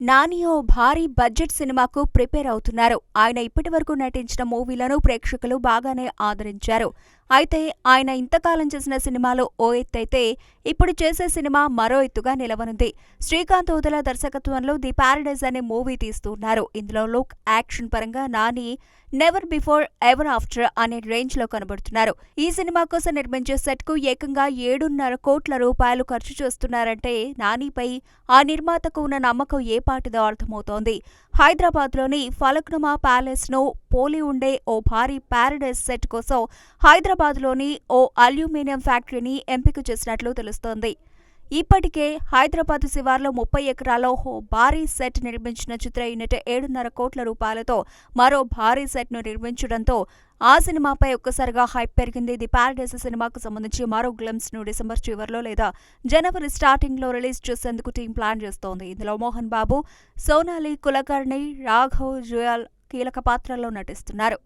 నాని ఓ భారీ బడ్జెట్ సినిమాకు ప్రిపేర్ అవుతున్నారు. ఆయన ఇప్పటివరకు నటించిన మూవీలను ప్రేక్షకులు బాగానే ఆదరించారు. అయితే ఆయన ఇంతకాలం చేసిన సినిమాలు ఓ ఎత్తైతే ఇప్పుడు చేసే సినిమా మరో ఎత్తుగా నిలవనుంది. శ్రీకాంత్ ఊదల దర్శకత్వంలో ది పారడైజ్ అనే మూవీ తీస్తున్నారు. ఇందులో లుక్, యాక్షన్ పరంగా Nani never before ever after అనే రేంజ్ లో కనబడుతున్నారు. ఈ సినిమా కోసం నిర్మించే సెట్ కు ఏకంగా 7.5 కోట్ల రూపాయలు ఖర్చు చేస్తున్నారంటే నానిపై ఆ నిర్మాతకు ఉన్న నమ్మకం ఏపాటిదో అర్థమవుతోంది. హైదరాబాద్ లోని ఫలక్నుమా ప్యాలెస్ ను పోలి ఉండే ఓ భారీ పారడైజ్ సెట్ కోసం హైదరాబాద్ లోని ఓ అల్యూమినియం ఫ్యాక్టరీని ఎంపిక చేసినట్లు తెలుస్తోంది. ఇప్పటికే హైదరాబాద్ శివార్లో 30 ఎకరాల్లో ఓ భారీ సెట్ నిర్మించిన చిత్ర యూనిట్ 7.5 కోట్ల రూపాయలతో మరో భారీ సెట్ ను నిర్మించడంతో ఆ సినిమాపై ఒక్కసారిగా హైప్ పెరిగింది. ది పారడైజ్ సినిమాకు సంబంధించి మరో గ్లింప్స్ ను డిసెంబర్ చివర్లో లేదా జనవరి స్టార్టింగ్ లో రిలీజ్ చేసేందుకు టీం ప్లాన్ చేస్తోంది. ఇందులో మోహన్ బాబు, సోనాలి కులకర్ణి, రాఘవ్ జుయాల్ కీలక పాత్రల్లో నటిస్తున్నారు.